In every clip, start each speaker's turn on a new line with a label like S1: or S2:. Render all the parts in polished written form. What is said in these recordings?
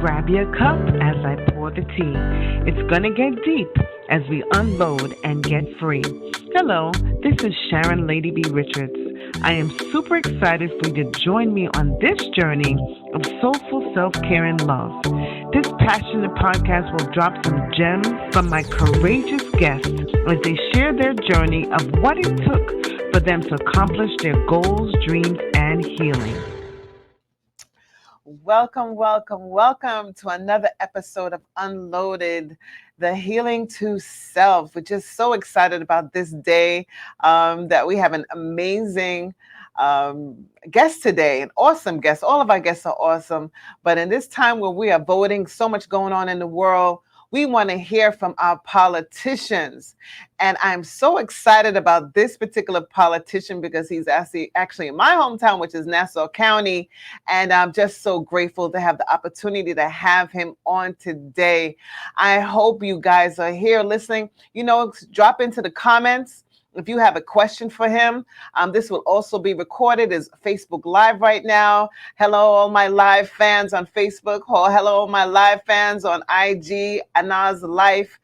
S1: Grab your cup as I pour the tea. It's gonna get deep as we unload and get free. Hello, this is Sharon Lady B. Richards. I am super excited for you to join me on this journey of soulful self care and love. This passionate podcast will drop some gems from my courageous guests as they share their journey of what it took for them to accomplish their goals, dreams, and healing.
S2: Welcome, welcome, welcome to another episode of Unloaded, the Healing to Self. We're just so excited about this day that we have an amazing guest today, an awesome guest. All of our guests are awesome. But in this time where we are voting, so much going on in the world, we want to hear from our politicians. And I'm so excited about this particular politician because he's actually in my hometown, which is Nassau County. And I'm just so grateful to have the opportunity to have him on today. I hope you guys are here listening. Drop into the comments if you have a question for him. This will also be recorded as Facebook Live right now. Hello, all my live fans on Facebook. Hello, my live fans on IG, Anaz Life.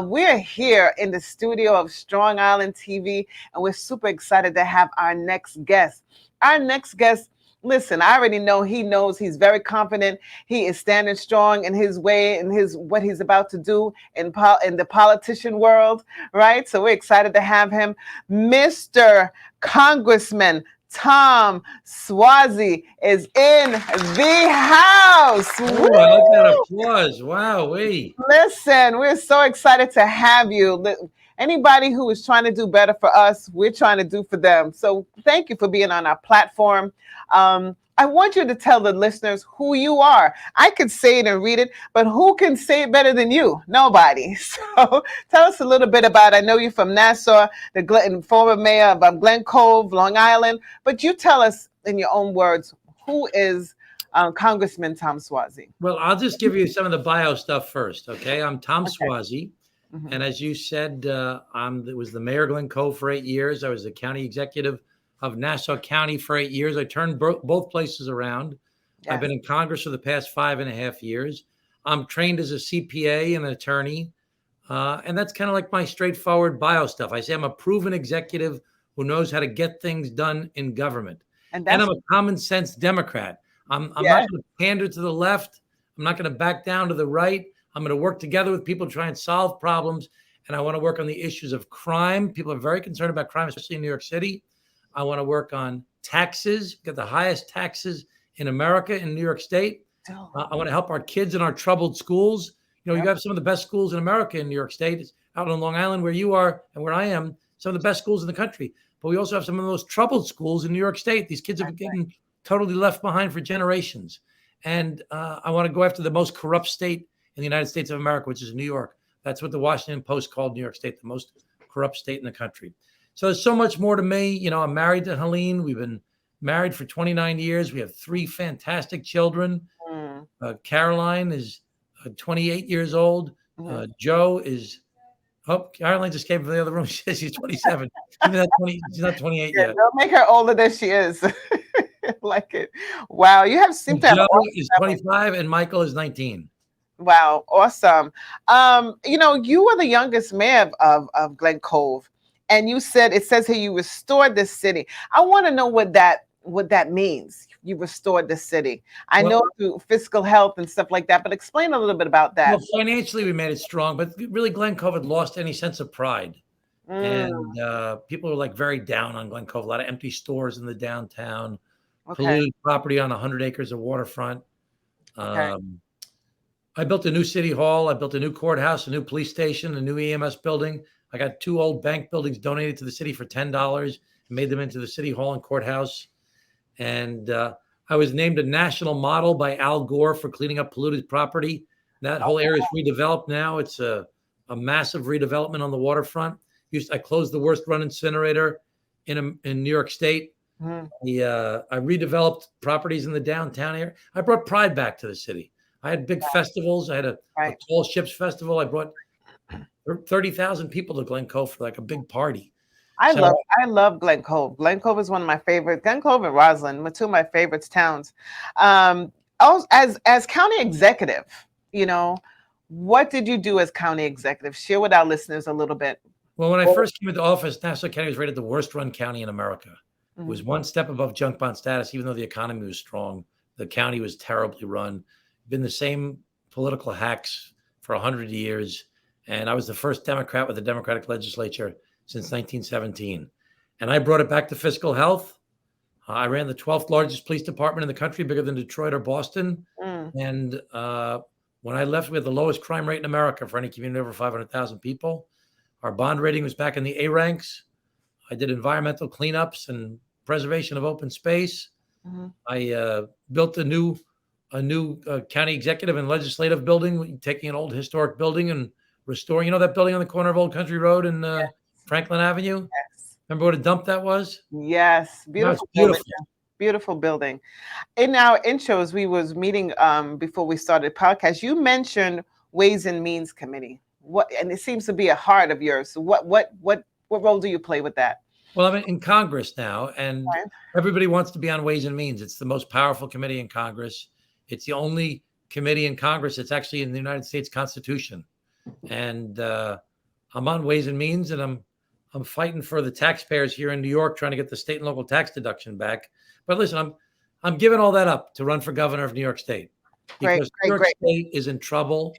S2: We're here in the studio of Strong Island TV, and we're super excited to have our next guest. Our next guest, listen, I already know he knows he's very confident. He is standing strong in his way and what he's about to do in the politician world, right? So we're excited to have him. Mr. Congressman Tom SuozzI is in the house.
S3: Oh, I like that applause. Wow, wait.
S2: Listen, we're so excited to have you. Anybody who is trying to do better for us, we're trying to do for them. So thank you for being on our platform. I want you to tell the listeners who you are. I could say it and read it, but who can say it better than you? Nobody. So tell us a little bit about, I know you're from Nassau, the former mayor of Glen Cove, Long Island, but you tell us in your own words, who is Congressman Tom SuozzI?
S3: Well, I'll just give you some of the bio stuff first, okay? I'm Tom SuozzI, and as you said, I was the mayor of Glen Cove for 8 years. I was the county executive of Nassau County for 8 years. I turned both places around. Yes. I've been in Congress for the past 5.5 years. I'm trained as a CPA and an attorney, and that's kind of like my straightforward bio stuff. I say I'm a proven executive who knows how to get things done in government. And I'm a common sense Democrat. I'm not going to pander to the left. I'm not going to back down to the right. I'm going to work together with people to try and solve problems. And I want to work on the issues of crime. People are very concerned about crime, especially in New York City. I want to work on taxes, get the highest taxes in America in New York State. I want to help our kids in our troubled schools. You have some of the best schools in America in New York State. It's out on Long Island where you are and where I am, some of the best schools in the country. But we also have some of the most troubled schools in New York State. These kids have been totally left behind for generations. And I want to go after the most corrupt state in the United States of America, which is New York. That's what the Washington Post called New York State, the most corrupt state in the country. So there's so much more to me. I'm married to Helene. We've been married for 29 years. We have 3 fantastic children. Caroline is 28 years old. Joe is, Caroline just came from the other room. She says she's 27. She's not 28 yet.
S2: Don't make her older than she is. Like it. Wow. Seem to have
S3: Joe is 25 and Michael is 19.
S2: Wow. Awesome. You were the youngest mayor of Glen Cove. And it says here you restored the city. I want to know what that means. You restored the city. I know through fiscal health and stuff like that, but explain a little bit about that.
S3: Well, financially we made it strong, but really Glen Cove had lost any sense of pride. And people were very down on Glen Cove. A lot of empty stores in the downtown, polluted property on 100 acres of waterfront. I built a new city hall. I built a new courthouse, a new police station, a new EMS building. I got 2 old bank buildings donated to the city for $10 and made them into the city hall and courthouse. And I was named a national model by Al Gore for cleaning up polluted property. That whole area is redeveloped now. It's a massive redevelopment on the waterfront. I closed the worst run incinerator in New York State. I redeveloped properties in the downtown area. I brought pride back to the city. I had big festivals. I had a Tall Ships Festival. I brought 30,000 people to Glen Cove for a big party.
S2: I love Glen Cove. Glen Cove is one of my favorites. Glen Cove and Roslyn were 2 of my favorites towns. also, as county executive, you know, what did you do as county executive? Share with our listeners a little bit.
S3: Well, when I first came into office, Nassau County was rated the worst run county in America. It was
S2: Mhm.
S3: one step above junk bond status, even though the economy was strong. The county was terribly run. Been the same political hacks for 100 years. And I was the first Democrat with a Democratic legislature since 1917. And I brought it back to fiscal health. I ran the 12th largest police department in the country, bigger than Detroit or Boston.
S2: Mm.
S3: And when I left, we had the lowest crime rate in America for any community over 500,000 people. Our bond rating was back in the A ranks. I did environmental cleanups and preservation of open space.
S2: Mm-hmm.
S3: I built a new county executive and legislative building, taking an old historic building and restoring. You know that building on the corner of Old Country Road and Franklin Avenue?
S2: Yes.
S3: Remember what a dump that was?
S2: Yes. Beautiful.
S3: Beautiful.
S2: Beautiful building. In our intros, we was meeting before we started the podcast. You mentioned Ways and Means Committee. And it seems to be a heart of yours. So what role do you play with that?
S3: Well, I'm in Congress now, and everybody wants to be on Ways and Means. It's the most powerful committee in Congress. It's the only committee in Congress that's actually in the United States Constitution. And I'm on Ways and Means, and I'm fighting for the taxpayers here in New York, trying to get the state and local tax deduction back. But listen, I'm giving all that up to run for governor of New York State because New York State is in trouble,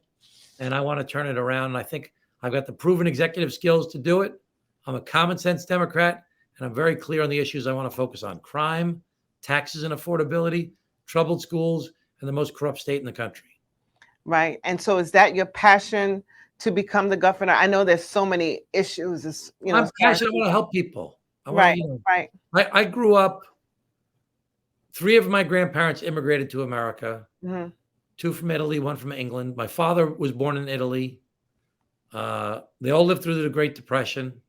S3: and I want to turn it around. And I think I've got the proven executive skills to do it. I'm a common sense Democrat, and I'm very clear on the issues I want to focus on: crime, taxes and affordability, troubled schools, and the most corrupt state in the country.
S2: Right. And so is that your passion to become the governor? I know there's so many issues.
S3: I'm passionate. I want to help people.
S2: Right.
S3: I grew up, 3 of my grandparents immigrated to America, 2 from Italy, 1 from England. My father was born in Italy. They all lived through the Great Depression.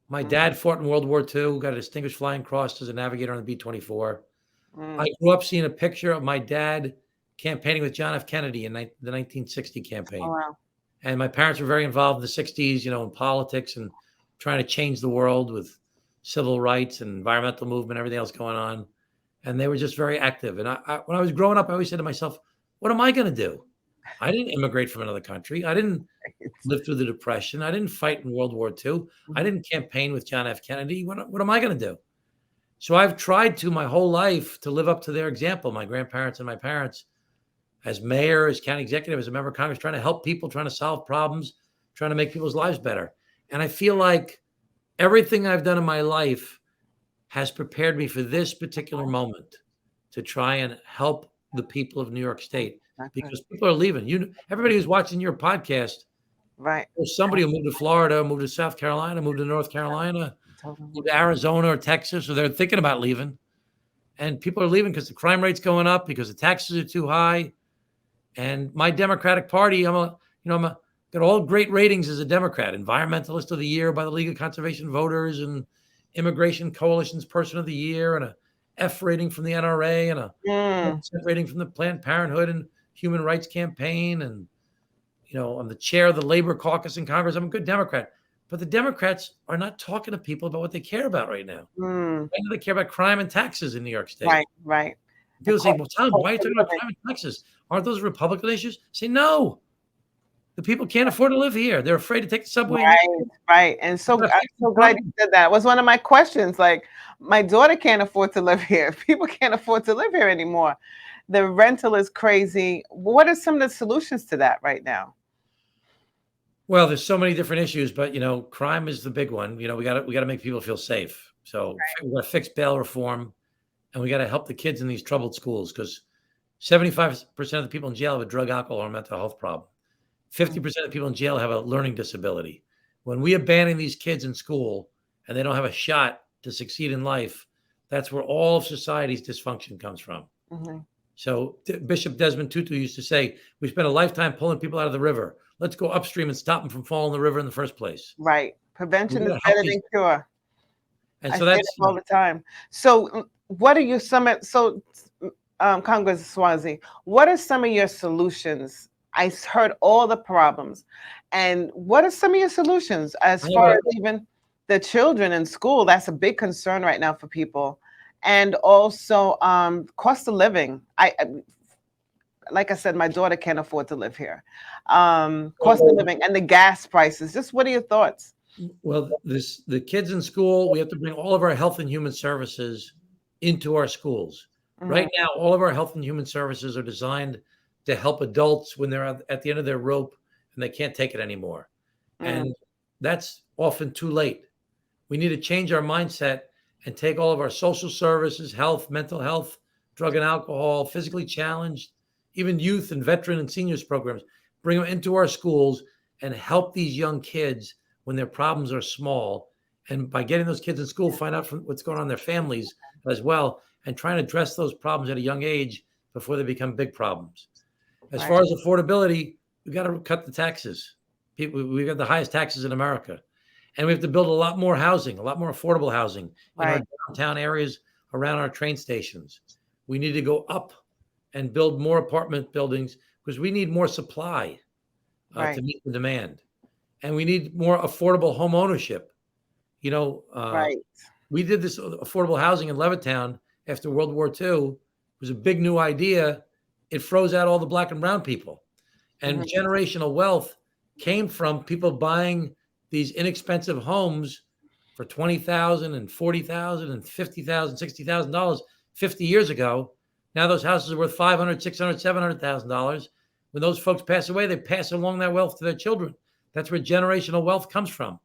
S3: My dad fought in World War II, got a Distinguished Flying Cross as a navigator on the B-24. I grew up seeing a picture of my dad campaigning with John F. Kennedy in the 1960 campaign.
S2: Oh, wow.
S3: And my parents were very involved in the 60s, in politics and trying to change the world with civil rights and environmental movement, everything else going on. And they were just very active. And when I was growing up, I always said to myself, what am I going to do? I didn't immigrate from another country. I didn't live through the Depression. I didn't fight in World War II. I didn't campaign with John F. Kennedy. What am I going to do? So I've tried to my whole life to live up to their example, my grandparents and my parents, as mayor, as county executive, as a member of Congress, trying to help people, trying to solve problems, trying to make people's lives better. And I feel like everything I've done in my life has prepared me for this particular moment to try and help the people of New York State, because people are leaving. Everybody who's watching your podcast,
S2: right?
S3: There's somebody who moved to Florida, moved to South Carolina, moved to North Carolina, moved to Arizona or Texas, or they're thinking about leaving. And people are leaving because the crime rate's going up, because the taxes are too high. And my Democratic Party, got all great ratings as a Democrat, Environmentalist of the Year by the League of Conservation Voters, and Immigration Coalition's Person of the Year, and a F rating from the NRA, and a 100% rating from the Planned Parenthood and Human Rights Campaign. And, I'm the chair of the Labor Caucus in Congress. I'm a good Democrat. But the Democrats are not talking to people about what they care about right now. Right now they care about crime and taxes in New York State.
S2: Right.
S3: People say, well, Tom, why are you talking about crime and taxes? Aren't those Republican issues? I say, no. The people can't afford to live here. They're afraid to take the subway.
S2: Right. And so I'm so glad you said that. It was one of my questions. Like, my daughter can't afford to live here. People can't afford to live here anymore. The rental is crazy. What are some of the solutions to that right now?
S3: Well, there's so many different issues, but crime is the big one. We got to make people feel safe. So we got to fix bail reform, and we got to help the kids in these troubled schools, because 75% of the people in jail have a drug, alcohol, or mental health problem. 50% of people in jail have a learning disability. When we abandon these kids in school and they don't have a shot to succeed in life, that's where all of society's dysfunction comes from. So Bishop Desmond Tutu used to say, we spend a lifetime pulling people out of the river. Let's go upstream and stop them from falling in the river in the first place. Right.
S2: Prevention is better than cure.
S3: And so that's
S2: all the time. So what are your Congressman SuozzI, what are some of your solutions? I heard all the problems. And what are some of your solutions as far as even the children in school? That's a big concern right now for people. And also cost of living. like I said, my daughter can't afford to live here. Cost of living and the gas prices. Just what are your thoughts?
S3: Well, the kids in school, we have to bring all of our health and human services into our schools. Right now, all of our health and human services are designed to help adults when they're at the end of their rope and they can't take it anymore. And that's often too late. We need to change our mindset and take all of our social services, health, mental health, drug and alcohol, physically challenged, even youth and veteran and seniors programs, bring them into our schools and help these young kids when their problems are small. And by getting those kids in school, find out from what's going on in their families as well, and trying to address those problems at a young age before they become big problems. As far as affordability, we've got to cut the taxes. We've got the highest taxes in America. And we have to build a lot more housing, a lot more affordable housing in our downtown areas around our train stations. We need to go up and build more apartment buildings because we need more supply to meet the demand. And we need more affordable home ownership. We did this affordable housing in Levittown after World War II. It was a big new idea. It froze out all the Black and brown people. And generational wealth came from people buying these inexpensive homes for $20,000 and $40,000 and $50,000, $60,000 50 years ago. Now those houses are worth $500,000, $600,000, $700,000. When those folks pass away, they pass along that wealth to their children. That's where generational wealth comes from.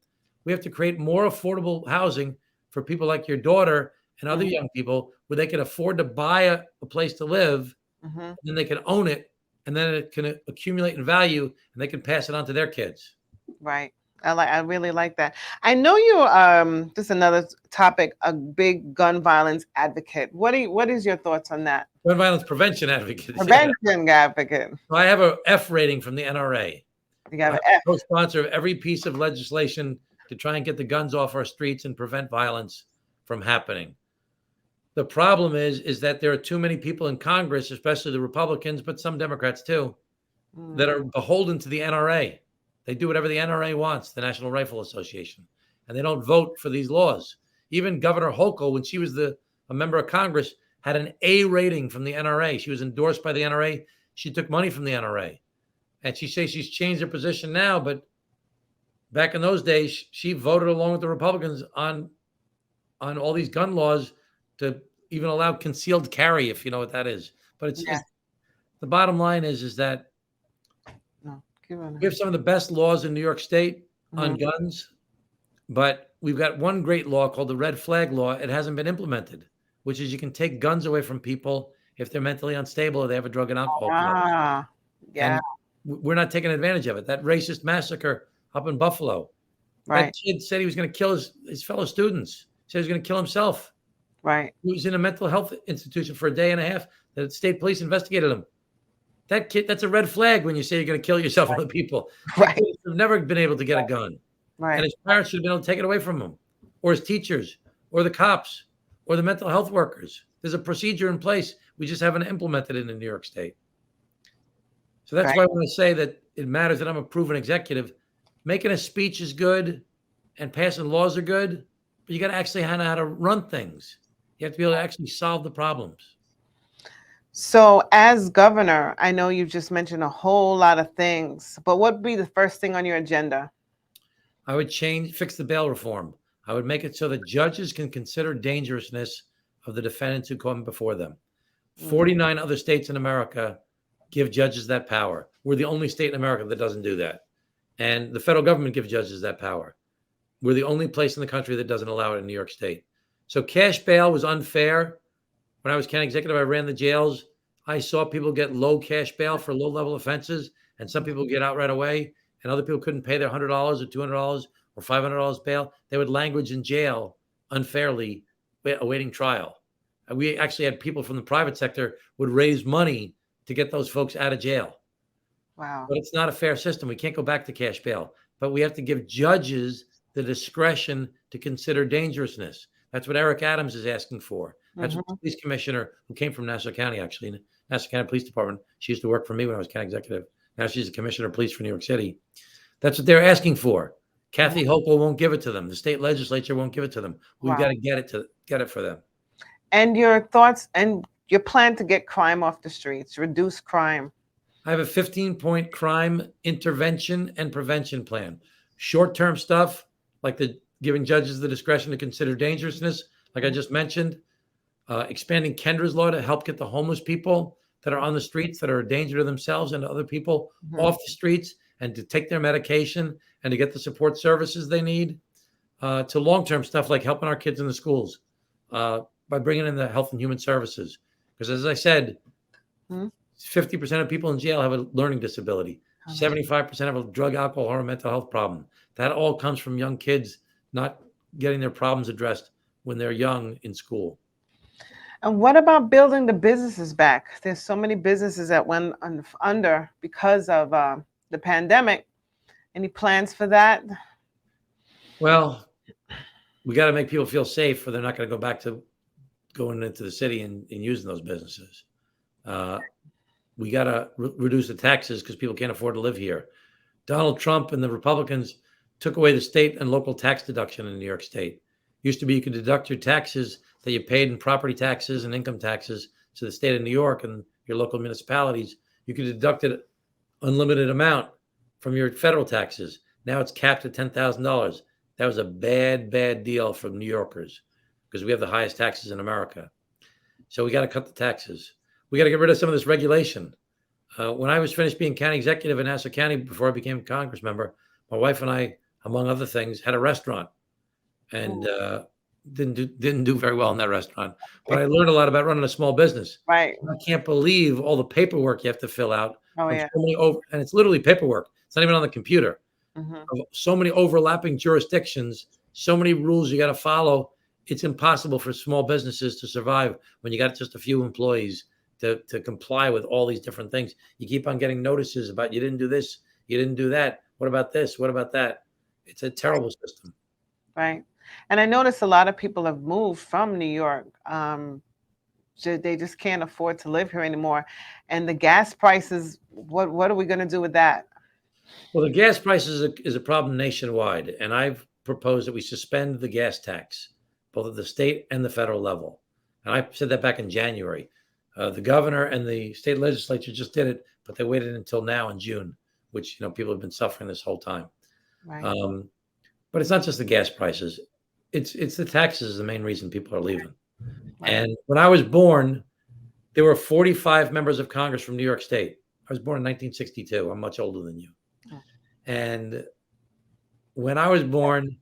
S3: We have to create more affordable housing for people like your daughter and other young people where they can afford to buy a place to live, and then they can own it, and then it can accumulate in value, and they can pass it on to their kids.
S2: Right. I really like that. I know you're just another topic, a big gun violence advocate. What is your thoughts on that?
S3: Gun violence prevention advocate.
S2: Prevention advocate.
S3: So I have a F rating from the NRA.
S2: You got
S3: an F. Co-sponsor of every piece of legislation to try and get the guns off our streets and prevent violence from happening. The problem is that there are too many people in Congress, especially the Republicans, but some Democrats too, that are beholden to the NRA. They do whatever the NRA wants, the National Rifle Association, and they don't vote for these laws. Even Governor Hochul, when she was a member of Congress, had an A rating from the NRA. She was endorsed by the NRA. She took money from the NRA. And she says she's changed her position now, but back in those days, she voted along with the Republicans on all these gun laws to even allow concealed carry, if you know what that is. But it's just, the bottom line is that we have some of the best laws in New York State on guns, but we've got one great law called the Red Flag Law. It hasn't been implemented, which is you can take guns away from people if they're mentally unstable or they have a drug and alcohol problem. And we're not taking advantage of it. That racist massacre up in Buffalo, that kid said he was going to kill his fellow students. He said he was going to kill himself. He was in a mental health institution for a day and a half. The state police investigated him. That kid, that's a red flag when you say you're going to kill yourself and other people. He's never been able to get a gun. And his parents should have been able to take it away from him, or his teachers, or the cops, or the mental health workers. There's a procedure in place. We just haven't implemented it in New York State. So that's why when I say that it matters that I'm a proven executive, making a speech is good and passing laws are good, but you got to actually know how to run things. You have to be able to actually solve the problems.
S2: So as governor, I know you've just mentioned a whole lot of things, but what would be the first thing on your agenda?
S3: I would fix the bail reform. I would make it so that judges can consider dangerousness of the defendants who come before them. 49 other states in America give judges that power. We're the only state in America that doesn't do that. And the federal government gives judges that power. We're the only place in the country that doesn't allow it in New York State. So cash bail was unfair. When I was county executive, I ran the jails. I saw people get low cash bail for low-level offenses, and some people get out right away, and other people couldn't pay their $100 or $200 or $500 bail. They would languish in jail unfairly, awaiting trial. And we actually had people from the private sector would raise money to get those folks out of jail.
S2: Wow.
S3: But it's not a fair system. We can't go back to cash bail. But we have to give judges the discretion to consider dangerousness. That's what Eric Adams is asking for. That's what the police commissioner, who came from Nassau County, actually, Nassau County Police Department. She used to work for me when I was county executive. Now she's a commissioner of police for New York City. That's what they're asking for. Kathy Hochul won't give it to them. The state legislature won't give it to them. We've got to get it for them.
S2: And your thoughts and your plan to get crime off the streets, reduce crime?
S3: I have a 15-point crime intervention and prevention plan. Short-term stuff, like giving judges the discretion to consider dangerousness, like I just mentioned. Expanding Kendra's law to help get the homeless people that are on the streets, that are a danger to themselves and to other people, off the streets, and to take their medication and to get the support services they need. To long-term stuff like helping our kids in the schools by bringing in the health and human services. Because as I said, 50% of people in jail have a learning disability. 75% have a drug, alcohol, or mental health problem. That all comes from young kids not getting their problems addressed when they're young in school.
S2: And what about building the businesses back? There's so many businesses that went under because of the pandemic. Any plans for that?
S3: Well, we got to make people feel safe, or they're not going to go back to going into the city and using those businesses. We got to reduce the taxes because people can't afford to live here. Donald Trump and the Republicans took away the state and local tax deduction in New York State. Used to be you could deduct your taxes that you paid in property taxes and income taxes to the state of New York and your local municipalities. You could deduct an unlimited amount from your federal taxes. Now it's capped at $10,000. That was a bad, bad deal for New Yorkers because we have the highest taxes in America. So we got to cut the taxes. We got to get rid of some of this regulation. When I was finished being county executive in Nassau County before I became a Congress member, my wife and I, among other things, had a restaurant and didn't do very well in that restaurant. But I learned a lot about running a small business.
S2: Right.
S3: I can't believe all the paperwork you have to fill out.
S2: Oh, yeah.
S3: And it's literally paperwork. It's not even on the computer. So many overlapping jurisdictions, so many rules you got to follow. It's impossible for small businesses to survive when you got just a few employees to comply with all these different things. You keep on getting notices about you didn't do this, you didn't do that. What about this? What about that? It's a terrible system.
S2: Right. And I noticed a lot of people have moved from New York. They just can't afford to live here anymore. And the gas prices, what are we going to do with that?
S3: Well, the gas prices is a problem nationwide. And I've proposed that we suspend the gas tax, both at the state and the federal level. And I said that back in January. The governor and the state legislature just did it, but they waited until now in June, which, people have been suffering this whole time.
S2: Right.
S3: But it's not just the gas prices. It's the taxes is the main reason people are leaving. Right. And when I was born, there were 45 members of Congress from New York State. I was born in 1962. I'm much older than you. Oh. And when I was born,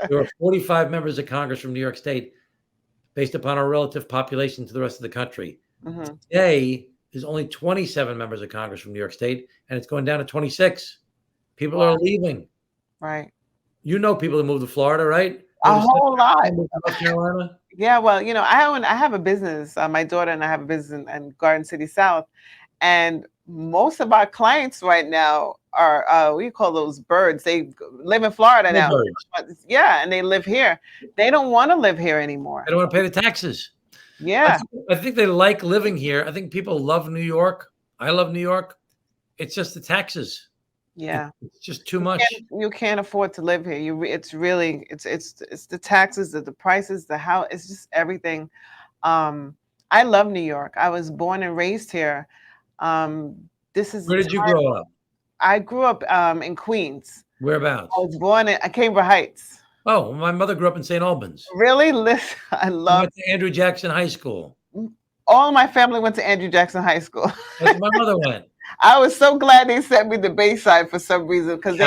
S3: there were 45 members of Congress from New York State based upon our relative population to the rest of the country. Today, there's only 27 members of Congress from New York State, and it's going down to 26. People are leaving.
S2: Right.
S3: You know people that moved to Florida, right?
S2: A whole lot.
S3: North Carolina.
S2: Yeah, well, I have a business. My daughter and I have a business in Garden City South, and most of our clients right now are we call those birds. They live in Florida now. Birds. Yeah, and they live here. They don't want to live here anymore.
S3: They don't want to pay the taxes.
S2: Yeah,
S3: I think they like living here. I think people love New York. I love New York. It's just the taxes.
S2: Yeah,
S3: it's just too much.
S2: You can't afford to live here. It's the taxes, the prices, the house. It's just everything. I love New York. I was born and raised here. Where
S3: did you grow up?
S2: I grew up in Queens.
S3: Whereabouts?
S2: I was born in Cambridge Heights.
S3: Oh, my mother grew up in St. Albans.
S2: Really? Listen, I went
S3: to Andrew Jackson High School.
S2: All of my family went to Andrew Jackson High School.
S3: That's where my mother went.
S2: I was so glad they sent me to Bayside for some reason because they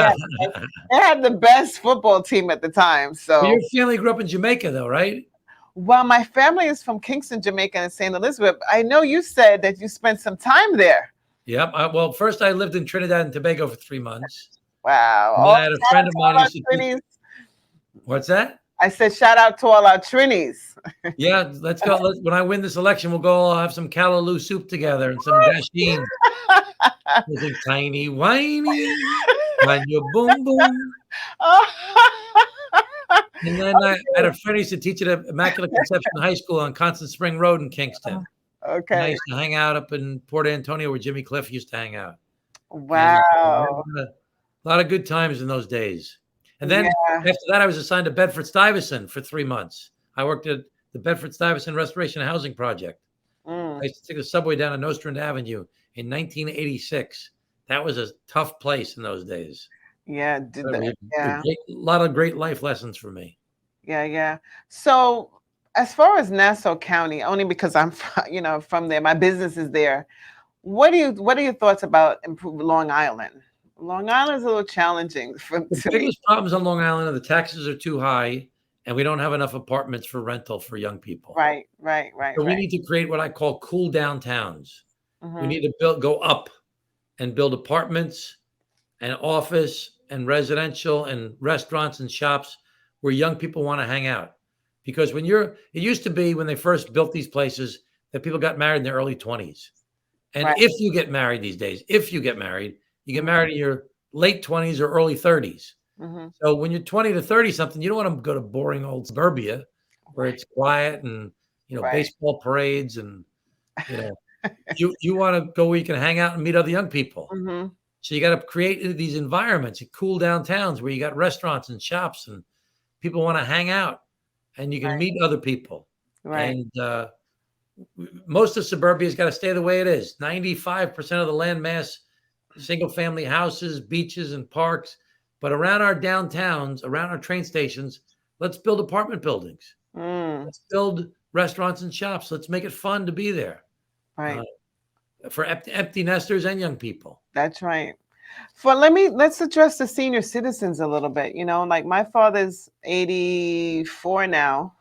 S2: had the best football team at the time. So
S3: your family grew up in Jamaica, though, right?
S2: Well, my family is from Kingston, Jamaica, and St. Elizabeth. I know you said that you spent some time there.
S3: Yep. Well, first I lived in Trinidad and Tobago for 3 months.
S2: Wow.
S3: I had a friend of mine. What's that?
S2: I said, shout out to all our Trinis.
S3: Yeah, let's go. When I win this election, we'll go all have some callaloo soup together and some dasheen. With a tiny whiny on your boom boom. And then I had a friend who used to teach at Immaculate Conception High School on Constant Spring Road in Kingston.
S2: Okay.
S3: And I used to hang out up in Port Antonio where Jimmy Cliff used to hang out.
S2: Wow.
S3: A lot of good times in those days. And then after that, I was assigned to Bedford-Stuyvesant for 3 months. I worked at the Bedford-Stuyvesant Restoration Housing Project. I used to take the subway down on Nostrand Avenue in 1986. That was a tough place in those days.
S2: Yeah.
S3: A lot of great life lessons for me.
S2: Yeah. So as far as Nassau County, only because I'm from there, my business is there. What are your thoughts about improving Long Island? Long Island's a little challenging
S3: The
S2: to me.
S3: biggest problems on Long Island are the taxes are too high, and we don't have enough apartments for rental for young people.
S2: Right.
S3: So we need to create what I call cool downtowns. We
S2: Mhm.
S3: need to go up and build apartments and office and residential and restaurants and shops where young people want to hang out. Because it used to be when they first built these places that people got married in their early 20s. And
S2: Right.
S3: if you get married these days, you get married in your late 20s or early 30s.
S2: Mhm.
S3: So when you're 20 to 30 something, you don't want to go to boring old suburbia where it's quiet and,
S2: Right.
S3: baseball parades and, you want to go where you can hang out and meet other young people.
S2: Mhm.
S3: So you got to create these environments, cool downtowns where you got restaurants and shops and people want to hang out and you can meet other people.
S2: Right.
S3: And most of suburbia has got to stay the way it is. 95% of the land mass, single family houses, beaches and parks. But around our downtowns, around our train stations, let's build apartment buildings. Let's build restaurants and shops. Let's make it fun to be there.
S2: Right.
S3: For empty nesters and young people.
S2: That's right. Let's address the senior citizens a little bit. Like my father's 84 now.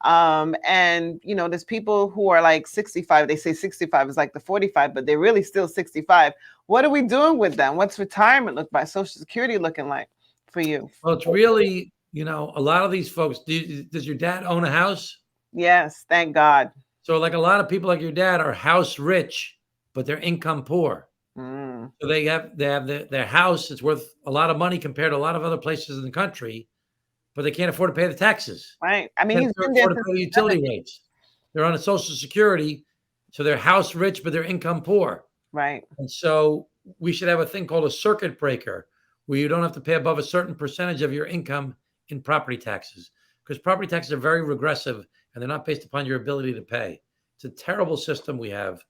S2: And there's people who are like 65. They say 65 is like the 45, but they're really still 65. What are we doing with them? What's retirement look like? Social Security looking like for you?
S3: Well, it's really, a lot of these folks, does your dad own a house?
S2: Yes, thank God.
S3: So like a lot of people like your dad are house rich, but they're income poor. So they have their house is worth a lot of money compared to a lot of other places in the country, but they can't afford to pay the taxes.
S2: Right. I mean,
S3: He's been there to pay the utility rates. They're on a Social Security, so they're house rich, but they're income poor.
S2: Right.
S3: And so we should have a thing called a circuit breaker, where you don't have to pay above a certain percentage of your income in property taxes, because property taxes are very regressive and they're not based upon your ability to pay. It's a terrible system we have.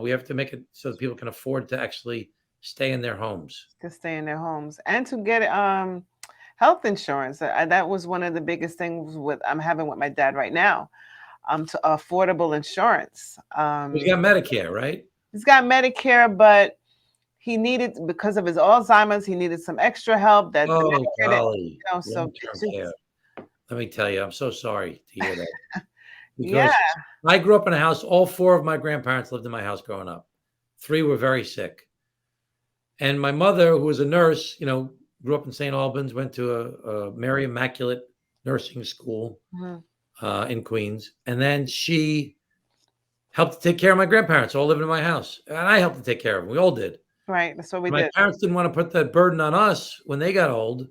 S3: We have to make it so that people can afford to actually stay in their homes.
S2: To stay in their homes and to get health insurance. That was one of the biggest things I'm having with my dad right now. To affordable insurance.
S3: He's got Medicare, right?
S2: He's got Medicare, but he needed, because of his Alzheimer's, he needed some extra help. That
S3: golly.
S2: so
S3: let me tell you, I'm so sorry to hear that. Because
S2: yeah.
S3: I grew up in a house. All four of my grandparents lived in my house growing up. 3 were very sick. And my mother, who was a nurse, grew up in St. Albans, went to a Mary Immaculate nursing school in Queens. And then she helped to take care of my grandparents, all living in my house. And I helped to take care of them. We all did.
S2: Right. That's what we did.
S3: My parents didn't want to put that burden on us when they got old.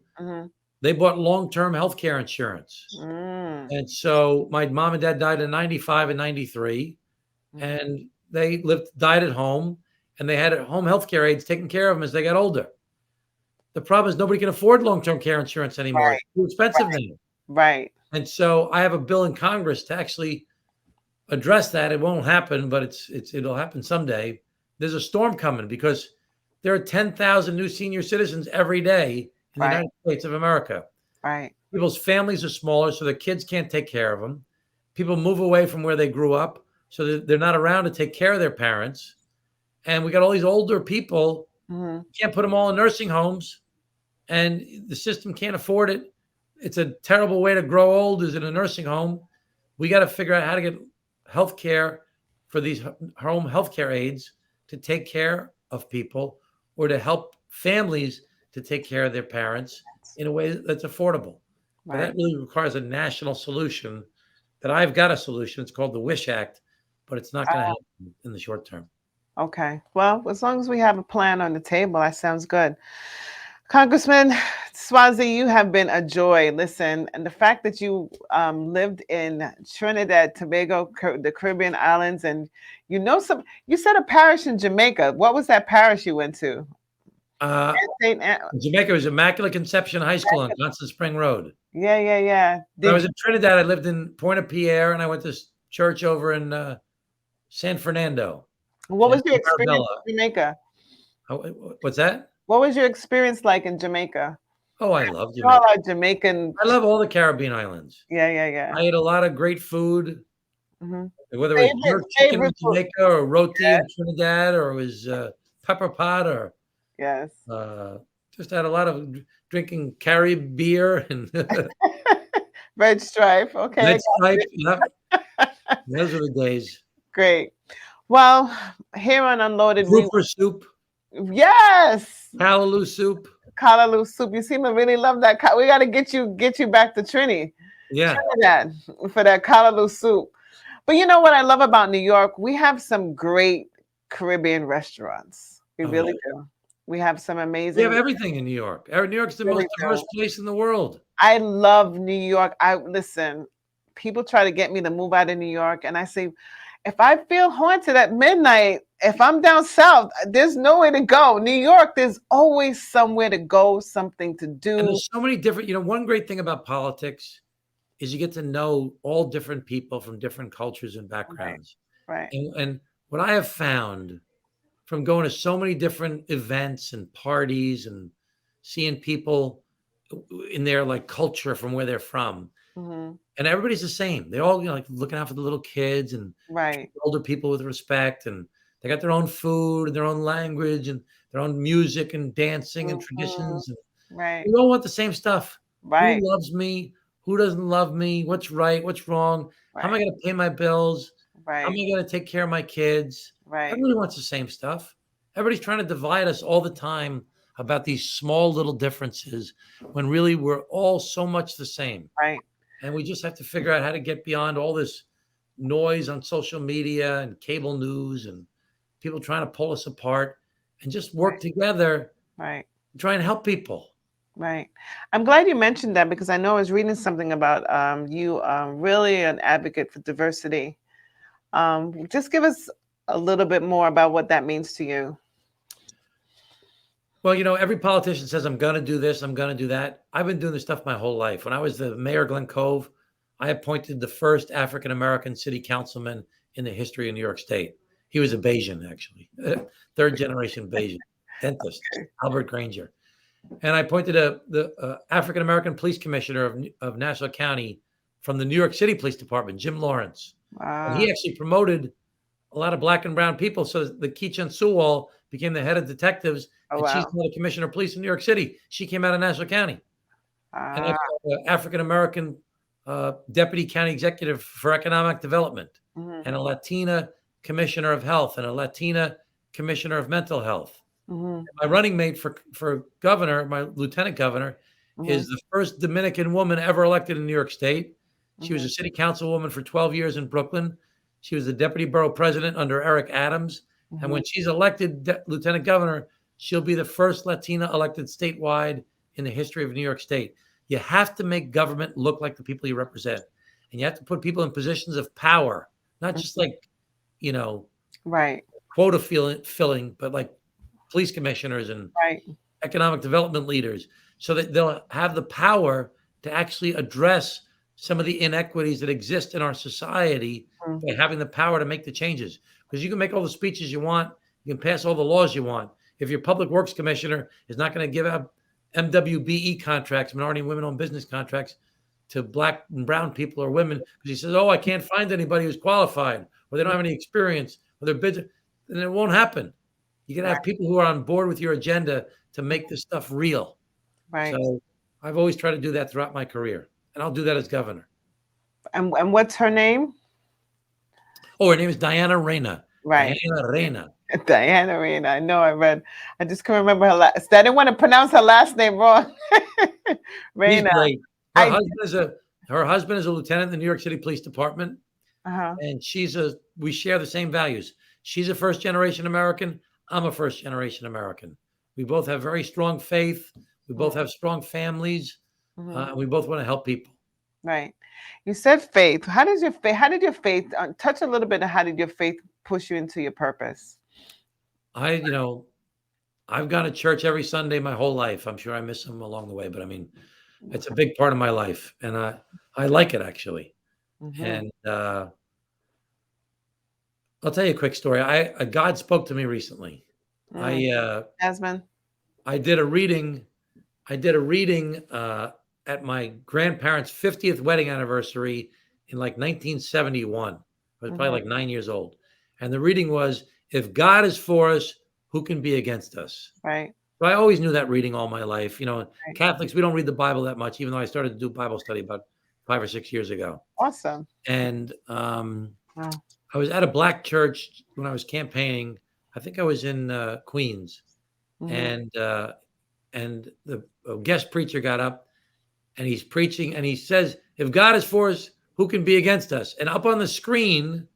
S3: They bought long-term health care insurance. And so my mom and dad died in 95 and 93. And they died at home. And they had home health care aides taking care of them as they got older. The problem is nobody can afford long-term care insurance anymore.
S2: Right.
S3: It's too expensive now.
S2: Right.
S3: And so I have a bill in Congress to actually address that. It won't happen, but it'll happen someday. There's a storm coming because there are 10,000 new senior citizens every day in the United States of America.
S2: Right.
S3: People's families are smaller, so their kids can't take care of them. People move away from where they grew up, so they're not around to take care of their parents. And we got all these older people. Can't put them all in nursing homes, and the system can't afford it. It's a terrible way to grow old, is in a nursing home. We got to figure out how to get health care for these home health care aides to take care of people, or to help families to take care of their parents in a way that's affordable. But that really requires a national solution. That I've got a solution. It's called the WISH Act, but it's not going to happen in the short term.
S2: Okay. Well, as long as we have a plan on the table, that sounds good. Congressman SuozzI, you have been a joy. Listen, and the fact that you lived in Trinidad, Tobago, the Caribbean islands, and you said a parish in Jamaica. What was that parish you went to?
S3: Jamaica was Immaculate Conception High School on Constant Spring Road.
S2: Yeah.
S3: When I was in Trinidad, I lived in Point-à-Pierre, and I went to church over in San Fernando,
S2: What was
S3: and
S2: your experience
S3: Marbella.
S2: in Jamaica?
S3: What's that?
S2: What was your experience like in Jamaica?
S3: Oh, I love
S2: All
S3: Jamaica.
S2: our Jamaican.
S3: I love all the Caribbean islands.
S2: Yeah, yeah, yeah.
S3: I ate a lot of great food,
S2: Hmm.
S3: whether it was
S2: Favorite
S3: jerk chicken in
S2: favorite food.
S3: Jamaica or roti
S2: Yes,
S3: in Trinidad, or it was pepper pot, or
S2: yes.
S3: uh, just had a lot of drinking Carib beer and
S2: Red Stripe. Okay, I
S3: red
S2: got
S3: stripe.
S2: it.
S3: Yep, those are the days.
S2: Great. Well, here on Unloaded, we
S3: Grouper soup,
S2: yes,
S3: callaloo soup.
S2: callaloo soup. You seem to really love that. We got to get you back to
S3: Yeah.
S2: Trinidad for that callaloo soup. But you know what I love about New York? We have some great Caribbean restaurants. We
S3: Oh, yeah.
S2: really do. We have some
S3: We have
S2: amazing.
S3: everything in New York. New York's the
S2: Really
S3: most diverse
S2: do.
S3: place in the world.
S2: I love New York. I listen. People try to get me to move out of New York, and I say, if I feel haunted at midnight, if I'm down south, there's nowhere to go. New York, there's always somewhere to go, something to
S3: And
S2: do.
S3: there's so many different, one great thing about politics is you get to know all different people from different cultures and
S2: Right,
S3: backgrounds.
S2: right.
S3: And what I have found from going to so many different events and parties and seeing people in their like culture from where they're from,
S2: Hmm.
S3: and everybody's the same. They all, like looking out for the little kids and treat
S2: Right.
S3: older people with respect, and they got their own food and their own language and their own music and dancing and
S2: Hmm.
S3: traditions. And
S2: Right.
S3: we all want the same stuff. Who
S2: Right.
S3: loves me? Who doesn't love me? What's right? What's wrong? How am I
S2: Right.
S3: going to pay my bills? How am
S2: Right.
S3: I going to take care of my kids?
S2: Right.
S3: Everybody wants the same stuff. Everybody's trying to divide us all the time about these small little differences when really we're all so much the same.
S2: Right.
S3: And we just have to figure out how to get beyond all this noise on social media and cable news and people trying to pull us apart and just work
S2: Right.
S3: together
S2: Right.
S3: and try and help people.
S2: Right. I'm glad you mentioned that because I know I was reading something about you really an advocate for diversity. Just give us a little bit more about what that means to you.
S3: Well, every politician says, I'm going to do this, I'm going to do that. I've been doing this stuff my whole life. When I was the mayor of Glen Cove, I appointed the first African-American city councilman in the history of New York State. He was a Bayesian, actually, third generation Bayesian, dentist, Albert Granger. And I appointed the African-American police commissioner of Nassau County from the New York City Police Department, Jim Lawrence. And he actually promoted a lot of black and brown people. So the Keechun Sewall became the head of detectives,
S2: Oh
S3: and she's
S2: wow.
S3: now the commissioner of police in New York City. She came out of Nassau County. And
S2: Ah.
S3: African-American deputy county executive for economic development,
S2: Mhm.
S3: and a Latina commissioner of health, and a Latina commissioner of mental health.
S2: Mhm.
S3: My running mate for governor, my lieutenant governor, is
S2: Mhm.
S3: the first Dominican woman ever elected in New York State. She was
S2: Mhm.
S3: a city councilwoman for 12 years in Brooklyn. She was the deputy borough president under Eric Adams. And
S2: Mhm.
S3: when she's elected lieutenant governor, she'll be the first Latina elected statewide in the history of New York State. You have to make government look like the people you represent. And you have to put people in positions of power, not just like, you know,
S2: Right.
S3: quota filling, but like police commissioners and
S2: Right.
S3: economic development leaders, so that they'll have the power to actually address some of the inequities that exist in our society
S2: Mhm.
S3: by having the power to make the changes. Because you can make all the speeches you want, you can pass all the laws you want. If your public works commissioner is not going to give out MWBE contracts, minority and women-owned business contracts, to black and brown people or women, because he says, "Oh, I can't find anybody who's qualified, or they don't have any experience, or they're bids," then it won't happen. You got to have people who are on board with your agenda to make this stuff real.
S2: Right.
S3: So I've always tried to do that throughout my career, and I'll do that as governor.
S2: And what's her name?
S3: Oh, her name is Diana Reyna.
S2: Right.
S3: Diana Reyna.
S2: Diana Reina. I know I read. I just couldn't remember her last. I didn't want to pronounce her last name wrong.
S3: She's
S2: Reina.
S3: great. Her
S2: I
S3: husband is a lieutenant in the New York City Police Department,
S2: uh-huh.
S3: and we share the same values. She's a first generation American. I'm a first generation American. We both have very strong faith. We both have strong families.
S2: Mhm.
S3: And we both want to help people.
S2: Right. You said faith. How did your faith touch a little bit on how did your faith push you into your purpose?
S3: I've gone to church every Sunday my whole life. I'm sure I miss them along the way, but I mean, it's a big part of my life, and I like it actually.
S2: Mhm.
S3: And I'll tell you a quick story. God spoke to me recently.
S2: Jasmine.
S3: I did a reading. I did a reading at my grandparents' 50th wedding anniversary in like 1971. I was probably like 9 years old, and the reading was, "If God is for us, who can be against us?"
S2: Right.
S3: So I always knew that reading all my life.
S2: Right.
S3: Catholics, we don't read the Bible that much, even though I started to do Bible study about 5 or 6 years ago.
S2: Awesome.
S3: And
S2: Wow.
S3: I was at a black church when I was campaigning. I think I was in Queens, and the guest preacher got up and he's preaching and he says, "If God is for us, who can be against us?" And up on the screen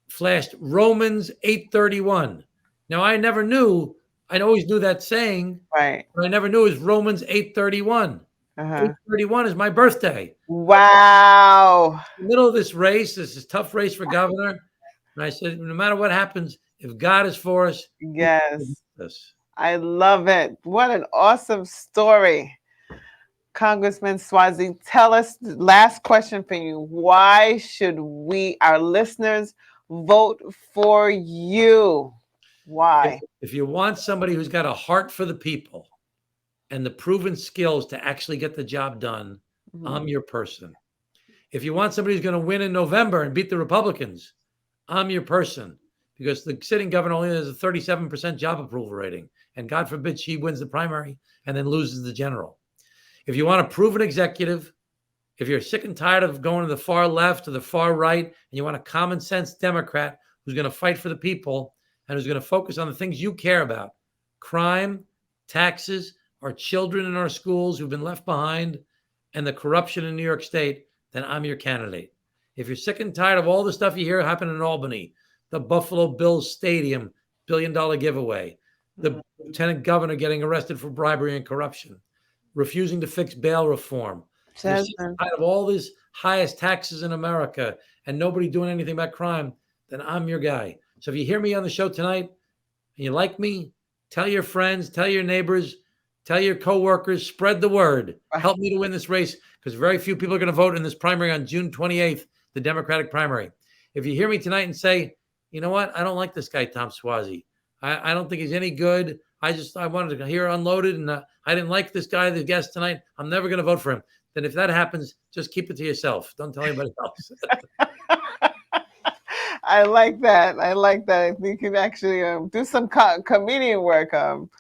S3: flashed Romans 8:31. Now I never knew. I always knew that saying,
S2: Right.
S3: but I never knew it was Romans 8:31. 8:31 is my birthday.
S2: Wow.
S3: In the middle of this race, this is a tough race for governor. And I said, no matter what happens, if God is for us,
S2: Yes. I love it. What an awesome story. Congressman SuozzI, tell us, last question for you. Why should we, our listeners, vote for you? Why?
S3: If you want somebody who's got a heart for the people and the proven skills to actually get the job done, I'm your person. If you want somebody who's going to win in November and beat the Republicans, I'm your person, because the sitting governor only has a 37% job approval rating. And God forbid she wins the primary and then loses the general. If you want a proven executive, if you're sick and tired of going to the far left or the far right, and you want a common sense Democrat who's going to fight for the people and who's going to focus on the things you care about, crime, taxes, our children in our schools who've been left behind, and the corruption in New York State, then I'm your candidate. If you're sick and tired of all the stuff you hear happen in Albany, the Buffalo Bills Stadium $1 billion giveaway, the lieutenant governor getting arrested for bribery and corruption, refusing to fix bail reform, you're sick and tired of all these highest taxes in America and nobody doing anything about crime, then I'm your guy. So if you hear me on the show tonight and you like me, tell your friends, tell your neighbors, tell your coworkers, spread the word. Help me to win this race, because very few people are going to vote in this primary on June 28th, the Democratic primary. If you hear me tonight and say, you know what, I don't like this guy, Tom SuozzI. I don't think he's any good. I wanted to hear Unloaded, and I didn't like this guy, the guest tonight. I'm never going to vote for him. Then if that happens, just keep it to yourself. Don't tell anybody else.
S2: I like that. I like that. I think you can actually do some comedian work,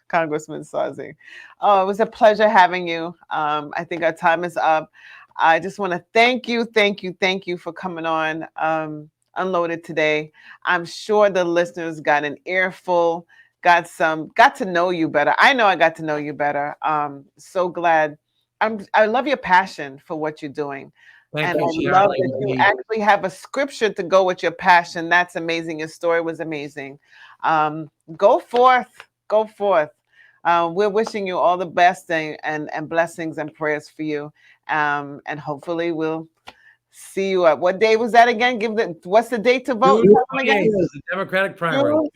S2: Congressman SuozzI. Oh, it was a pleasure having you. I think our time is up. I just want to thank you for coming on Unloaded today. I'm sure the listeners got an earful, got to know you better. I know I got to know you better. So glad. I love your passion for what you're doing. And I love that you actually have a scripture to go with your passion. That's amazing. Your story was amazing. Go forth. Go forth. We're wishing you all the best and blessings and prayers for you. And hopefully we'll see you at, what day was that again? What's the date to vote?
S3: June 28th is the Democratic primary.
S2: June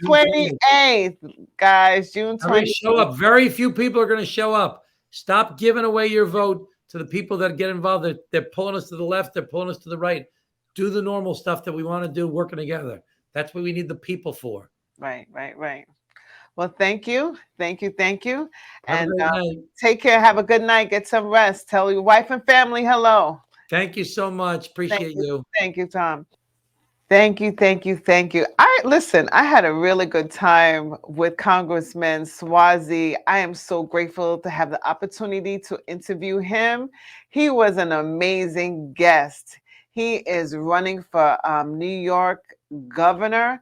S2: 28th, guys. June 28th.
S3: Show up. Very few people are going to show up. Stop giving away your vote to the people that get involved. They're pulling us to the left. They're pulling us to the right. Do the normal stuff that we want to do, working together. That's what we need the people for.
S2: Right. Well, thank you. And take care. Have a good night. Get some rest. Tell your wife and family hello.
S3: Thank you so much. Appreciate you.
S2: Thank you, Tom. Thank you. I had a really good time with Congressman SuozzI. I am so grateful to have the opportunity to interview him. He was an amazing guest. He is running for New York governor.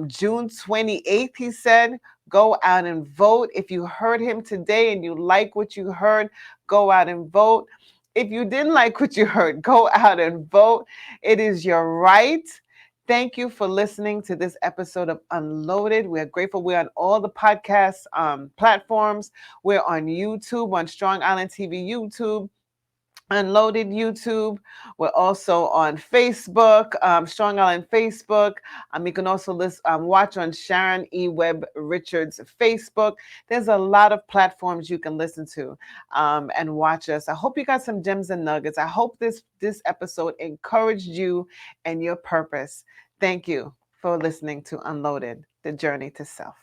S2: June 28th, he said, go out and vote. If you heard him today and you like what you heard, go out and vote. If you didn't like what you heard, go out and vote. It is your right. Thank you for listening to this episode of Unloaded. We're grateful. We're on all the podcast platforms. We're on YouTube, on Strong Island TV YouTube, Unloaded YouTube. We're also on Facebook, Strong Island Facebook. You can also watch on Sharon E. Webb Richards' Facebook. There's a lot of platforms you can listen to and watch us. I hope you got some gems and nuggets. I hope this episode encouraged you and your purpose. Thank you for listening to Unloaded, the Journey to Self.